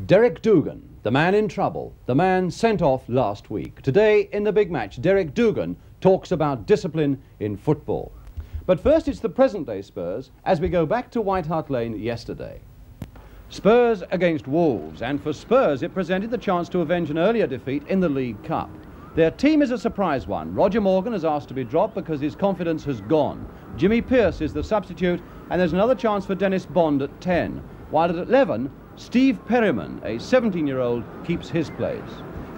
Derek Dougan, the man in trouble, the man sent off last week. Today, in the big match, Derek Dougan talks about discipline in football. But first, it's the present-day Spurs as we go back to White Hart Lane yesterday. Spurs against Wolves, and for Spurs it presented the chance to avenge an earlier defeat in the League Cup. Their team is a surprise one. Roger Morgan is asked to be dropped because his confidence has gone. Jimmy Pearce is the substitute, and there's another chance for Dennis Bond at 10, while at 11, Steve Perryman, a 17-year-old, keeps his place.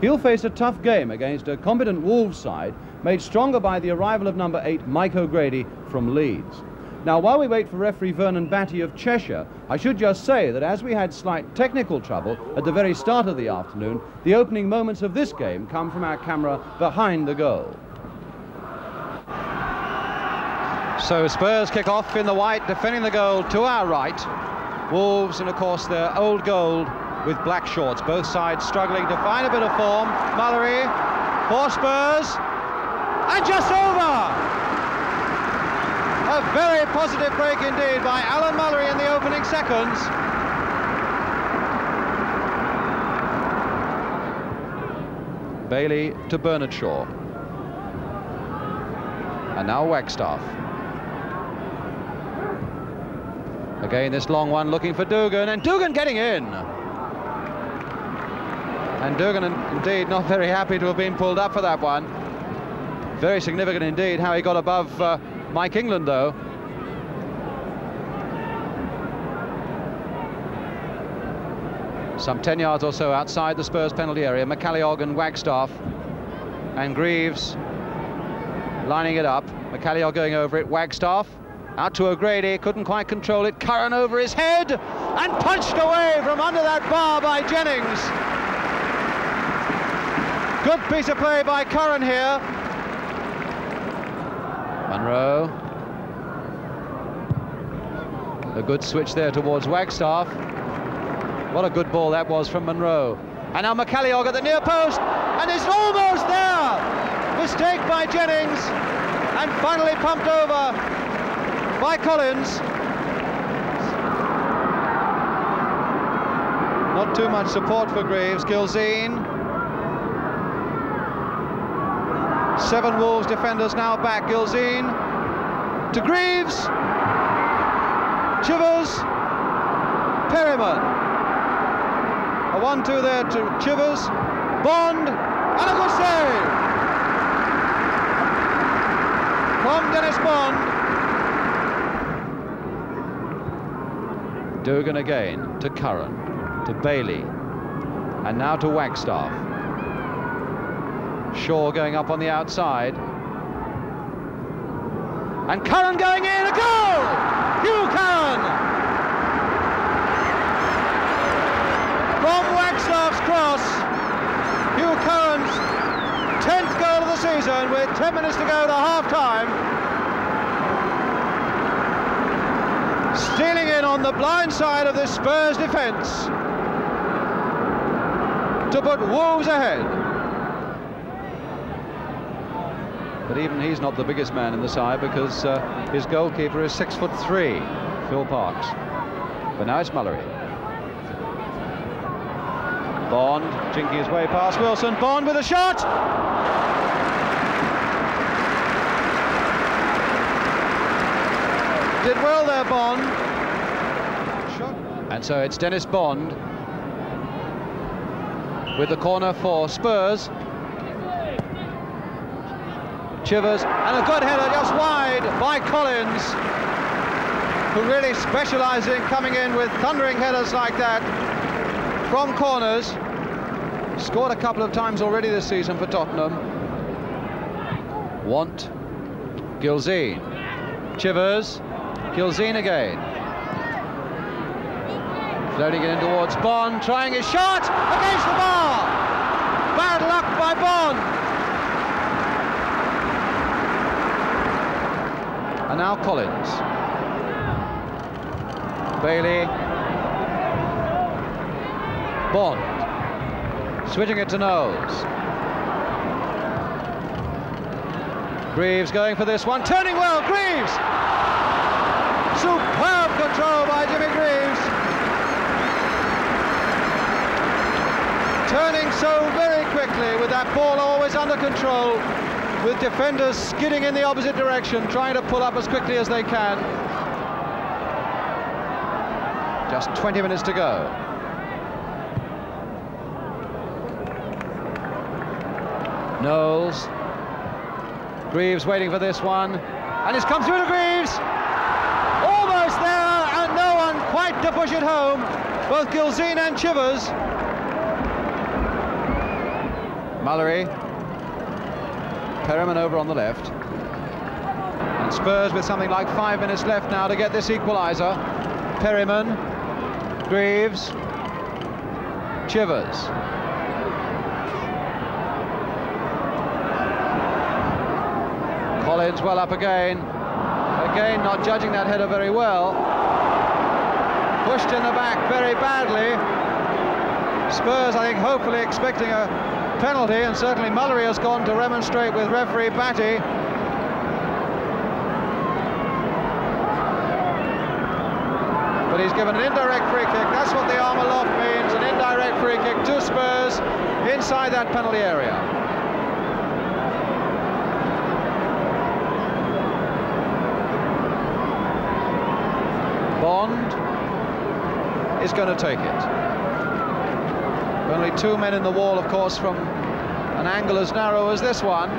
He'll face a tough game against a competent Wolves side, made stronger by the arrival of number 8, Mike O'Grady, from Leeds. Now, while we wait for referee Vernon Batty of Cheshire, I should just say that as we had slight technical trouble at the very start of the afternoon, the opening moments of this game come from our camera behind the goal. So Spurs kick off in the white, defending the goal to our right. Wolves, and of course their old gold with black shorts. Both sides struggling to find a bit of form. Mullery for Spurs, and just over! A very positive break indeed by Alan Mullery in the opening seconds. Bailey to Bernard Shaw. And now Wagstaff. Again, this long one looking for Dougan, and Dougan getting in. And Dougan indeed not very happy to have been pulled up for that one. Very significant indeed how he got above Mike England, though. Some 10 yards or so outside the Spurs penalty area. McCalliog and Wagstaff, and Greaves lining it up. McCalliog going over it. Wagstaff out to O'Grady, couldn't quite control it. Curran over his head and punched away from under that bar by Jennings. Good piece of play by Curran here. Munro. A good switch there towards Wagstaff. What a good ball that was from Munro. And now McCalliog at the near post, and it's almost there. Mistake by Jennings, and finally pumped over by Collins. Not too much support for Greaves. Gilzine. 7 Wolves defenders now back. Gilzine to Greaves. Chivers. Perryman. A 1-2 there to Chivers. Bond. And a good save from Dennis Bond. Dougan again to Curran, to Bailey, and now to Wagstaff. Shaw going up on the outside, and Curran going in. A goal! Hugh Curran from Wagstaff's cross. Hugh Curran's 10th goal of the season with 10 minutes to go to half-time. Stealing in on the blind side of this Spurs defence to put Wolves ahead. But even he's not the biggest man in the side, because his goalkeeper is 6'3", Phil Parks. But now it's Mullery. Bond jinking his way past Wilson. Bond with a shot. Did well there, Bond. And so it's Dennis Bond with the corner for Spurs. Chivers, and a good header just wide by Collins, who really specialises in coming in with thundering headers like that from corners. Scored a couple of times already this season for Tottenham. Want. Gilzine. Chivers. Gilzine again. Floating it in towards Bond, trying his shot against the bar. Bad luck by Bond. And now Collins. Bailey. Bond. Switching it to Knowles. Greaves going for this one, turning well. Greaves! Superb control by Jimmy Greaves. turning so very quickly with that ball always under control, with defenders skidding in the opposite direction, trying to pull up as quickly as they can. Just 20 minutes to go. Knowles. Greaves waiting for this one. And it's come through to Greaves. Almost there, and no one quite to push it home. Both Gilzean and Chivers. Mullery. Perriman over on the left. And Spurs with something like 5 minutes left now to get this equaliser. Perriman. Greaves. Chivers. Collins well up again. Again, not judging that header very well. Pushed in the back very badly. Spurs, I think, hopefully expecting a penalty, and certainly Mullery has gone to remonstrate with referee Batty. But he's given an indirect free kick. That's what the arm aloft means, an indirect free kick to Spurs inside that penalty area. Bond is going to take it. Only 2 men in the wall, of course, from an angle as narrow as this one.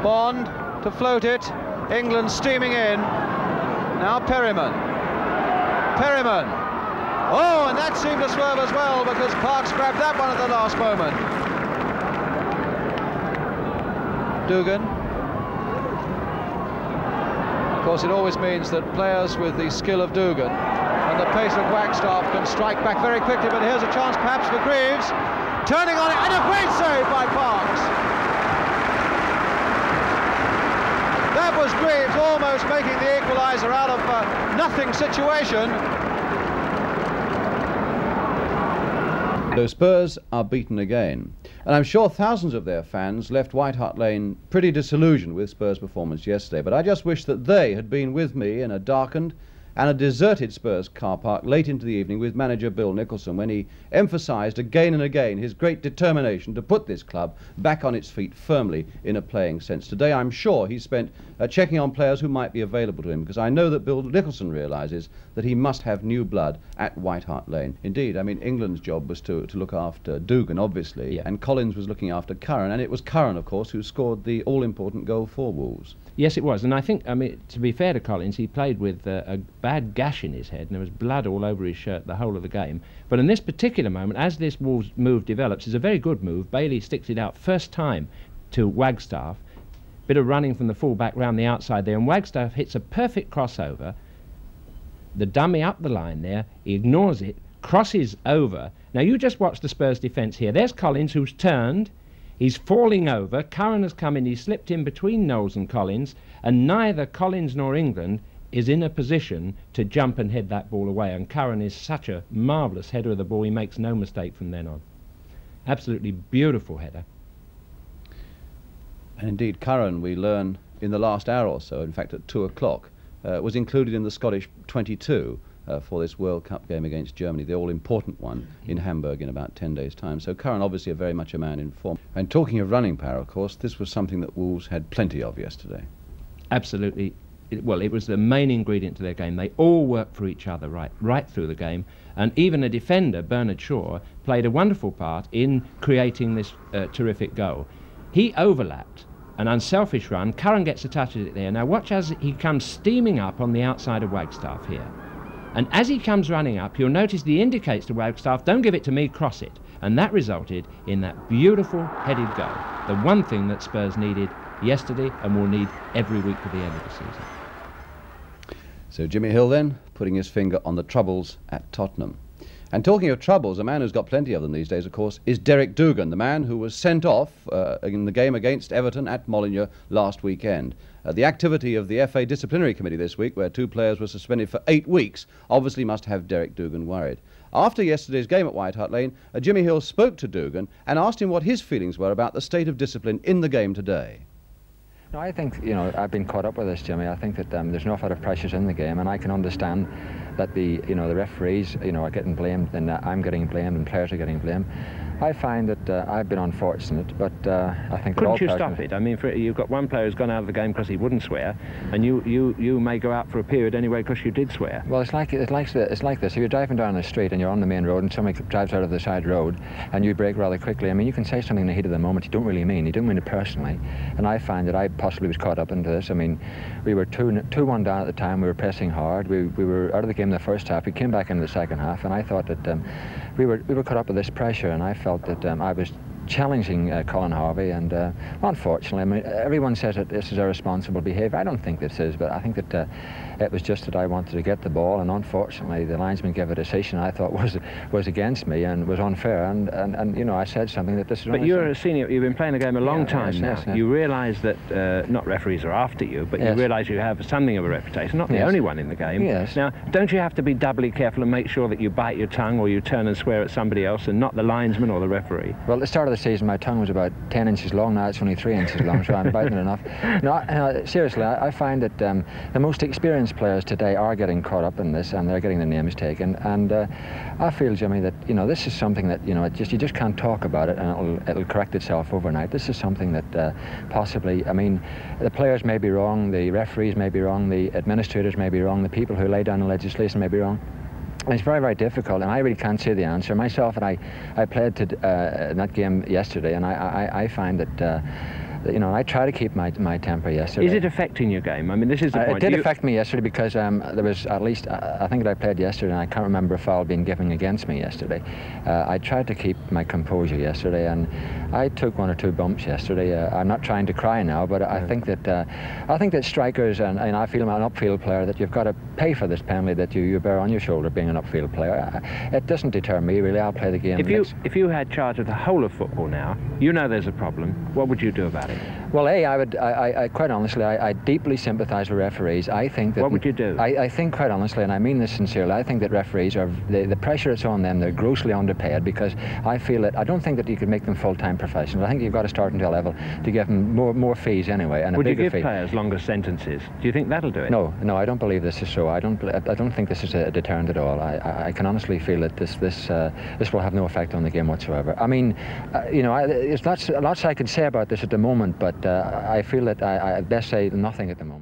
Bond to float it. England steaming in. Now Perriman. Perriman. Oh, and that seemed to swerve as well, because Parks grabbed that one at the last moment. Dougan. Of course, it always means that players with the skill of Dougan and the pace of Wagstaff can strike back very quickly, but here's a chance perhaps for Greaves. Turning on it, and a great save by Parks. That was Greaves almost making the equaliser out of a nothing situation. So Spurs are beaten again. And I'm sure thousands of their fans left White Hart Lane pretty disillusioned with Spurs' performance yesterday, but I just wish that they had been with me in a darkened and a deserted Spurs car park late into the evening with manager Bill Nicholson, when he emphasised again and again his great determination to put this club back on its feet firmly in a playing sense. Today I'm sure he spent checking on players who might be available to him, because I know that Bill Nicholson realises that he must have new blood at White Hart Lane. Indeed, I mean, England's job was to look after Dougan, obviously, and Collins was looking after Curran, and it was Curran, of course, who scored the all-important goal for Wolves. Yes, it was, and I think, I mean, to be fair to Collins, he played with a bad gash in his head, and there was blood all over his shirt the whole of the game. But in this particular moment, as this Wolves move develops, it's a very good move. Bailey sticks it out first time to Wagstaff, bit of running from the full-back round the outside there, and Wagstaff hits a perfect crossover. The dummy up the line there, he ignores it, crosses over. Now you just watch the Spurs defence here. There's Collins, who's turned. He's falling over. Curran has come in. He slipped in between Knowles and Collins, and neither Collins nor England is in a position to jump and head that ball away. And Curran is such a marvellous header of the ball. He makes no mistake from then on. Absolutely beautiful header. And indeed, Curran, we learn in the last hour or so, in fact at 2 o'clock, was included in the Scottish 22 for this World Cup game against Germany, the all-important one in Hamburg in about 10 days' time. So Curran obviously very much a man in form. And talking of running power, of course, this was something that Wolves had plenty of yesterday. Absolutely. Well, it was the main ingredient to their game. They all worked for each other right through the game. And even a defender, Bernard Shaw, played a wonderful part in creating this terrific goal. He overlapped an unselfish run. Curran gets a touch at it there. Now watch as he comes steaming up on the outside of Wagstaff here. And as he comes running up, you'll notice he indicates to Wagstaff, don't give it to me, cross it. And that resulted in that beautiful headed goal. The one thing that Spurs needed yesterday and will need every week to the end of the season. So Jimmy Hill then, putting his finger on the troubles at Tottenham. And talking of troubles, a man who's got plenty of them these days, of course, is Derek Dougan, the man who was sent off in the game against Everton at Molineux last weekend. The activity of the FA Disciplinary Committee this week, where 2 players were suspended for 8 weeks, obviously must have Derek Dougan worried. After yesterday's game at White Hart Lane, Jimmy Hill spoke to Dougan and asked him what his feelings were about the state of discipline in the game today. No, I think, you know, I've been caught up with this, Jimmy. I think that there's an awful lot of pressures in the game, and I can understand that the referees, are getting blamed, and I'm getting blamed, and players are getting blamed. I find that I've been unfortunate, but I think that all Couldn't you stop it? I mean, you've got one player who's gone out of the game because he wouldn't swear, and you may go out for a period anyway because you did swear. Well, it's like this. If you're driving down the street and you're on the main road and somebody drives out of the side road and you brake rather quickly, I mean, you can say something in the heat of the moment you don't really mean. You don't mean it personally. And I find that I possibly was caught up into this. I mean, we were 2-1 down at the time. We were pressing hard. We were out of the game in the first half. We came back into the second half, and I thought that we were caught up with this pressure, and I felt that I was challenging Colin Harvey, and unfortunately, I mean, everyone says that this is irresponsible behaviour. I don't think this is, but I think that it was just that I wanted to get the ball, and unfortunately the linesman gave a decision I thought was against me and was unfair, and I said something that this is. But you're a senior, you've been playing the game a long time now. Yes. You realise that not referees are after you, but you realise you have something of a reputation, not the only one in the game. Yes. Now, don't you have to be doubly careful and make sure that you bite your tongue or you turn and swear at somebody else and not the linesman or the referee? Well, at the start of the season my tongue was about 10 inches long. Now it's only 3 inches long, so I'm biting enough. No, seriously, I find that the most experienced players today are getting caught up in this, and they're getting their names taken, and I feel, Jimmy, that this is something that you just can't talk about it and it'll correct itself overnight. This is something that possibly, I mean, the players may be wrong, the referees may be wrong, the administrators may be wrong, the people who lay down the legislation may be wrong. And it's very, very difficult, and I really can't say the answer myself. And I played in that game yesterday, and I find that I try to keep my temper yesterday. Is it affecting your game? I mean, this is the point. It did affect me yesterday because there was at least, I think that I played yesterday, and I can't remember a foul being given against me yesterday. I tried to keep my composure yesterday, and I took 1 or 2 bumps yesterday. I'm not trying to cry now, but I think that strikers, and I feel I'm an upfield player, that you've got to pay for this penalty that you bear on your shoulder being an upfield player. It doesn't deter me, really. I'll play the game. If you had charge of the whole of football now, there's a problem, what would you do about it? Well, I quite honestly, I deeply sympathise with referees. I think that... What would you do? I think, quite honestly, and I mean this sincerely, I think that referees are, the pressure that's on them, they're grossly underpaid, because I feel that, I don't think that you could make them full-time professionals. I think you've got to start into a level to give them more fees anyway, and a bigger fee. Would you give players longer sentences? Do you think that'll do it? No, I don't believe this is so. I don't think this is a deterrent at all. I can honestly feel that this will have no effect on the game whatsoever. I mean, there's lots I could say about this at the moment, but I feel that I'd best say nothing at the moment.